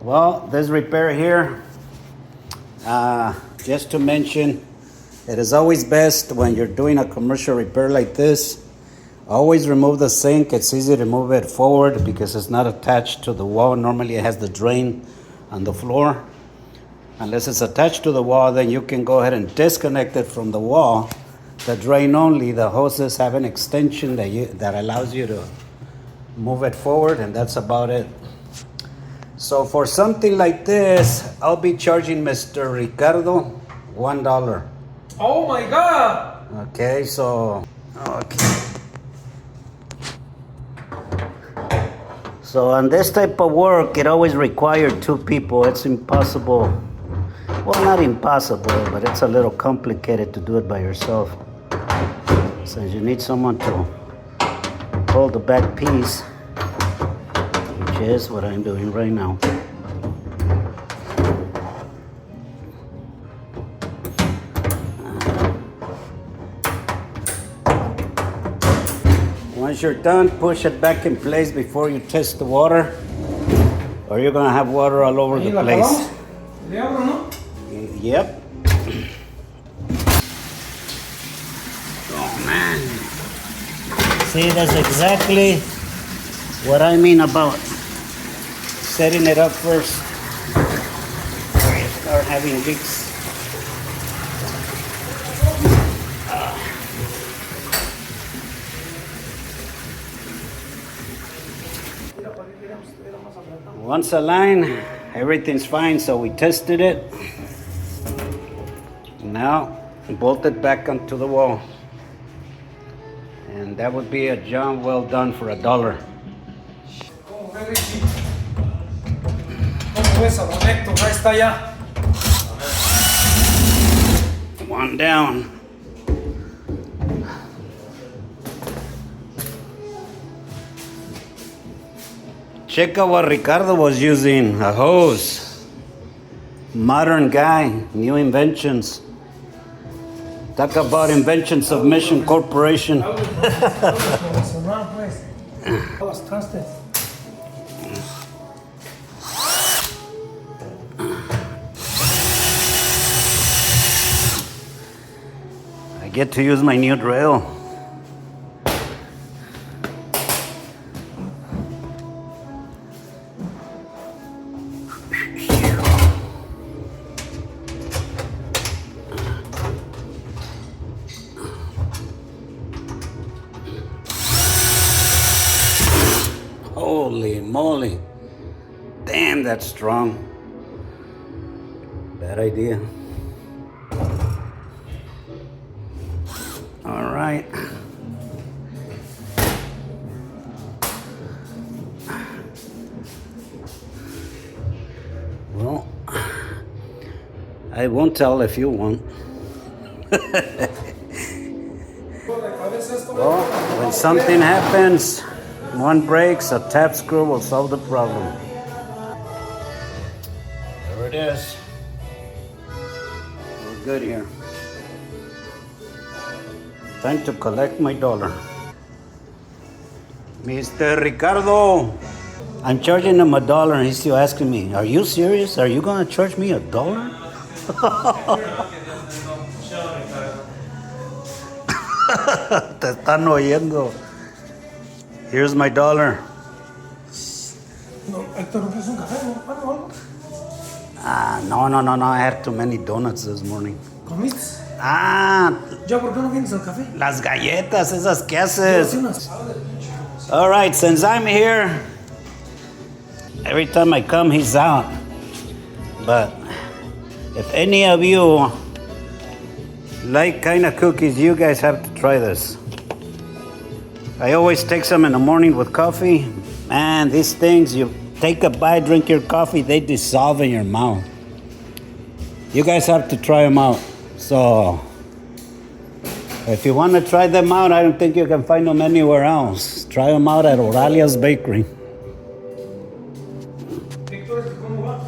Well, this repair here, just to mention, it is always best when you're doing a commercial repair like this, always remove the sink. It's easy to move it forward because it's not attached to the wall. Normally it has the drain on the floor. Unless it's attached to the wall, then you can go ahead and disconnect it from the wall. The drain only, the hoses have an extension that allows you to move it forward, and that's about it. So for something like this, I'll be charging Mr. Ricardo $1. Oh my God! Okay, so, okay. So on this type of work, it always required two people. It's impossible. Well, not impossible, but it's a little complicated to do it by yourself. So you need someone to hold the back piece, which is what I'm doing right now. Once you're done, push it back in place before you test the water, or you're gonna have water all over the place. Yep. Oh man. See, that's exactly what I mean about setting it up first. Start having leaks. Once aligned, everything's fine, so we tested it. Now, bolt it back onto the wall. And that would be a job well done for $1. One down. Check out what Ricardo was using, a hose. Modern guy, new inventions. Talk about inventions of Mission Corporation. I get to use my new drill. Holy moly. Damn, that's strong. Bad idea. All right. Well, I won't tell if you won't. Well, when something happens, one breaks, a tap screw will solve the problem. There it is. We're good here. Time to collect my $1. Mr. Ricardo, I'm charging him $1 and he's still asking me, are you serious? Are you gonna charge me $1? Te están oyendo. Here's my $1. No, Héctor, ¿no quieres un café? No. I had too many donuts this morning. ¿Comiste? ¿Ya por qué no vienes al café? Las galletas, esas que haces. All right, since I'm here, every time I come, he's out. But if any of you like kind of cookies, you guys have to try this. I always take some in the morning with coffee. Man, these things, you take a bite, drink your coffee, they dissolve in your mouth. You guys have to try them out. So, if you want to try them out, I don't think you can find them anywhere else. Try them out at Oralia's Bakery.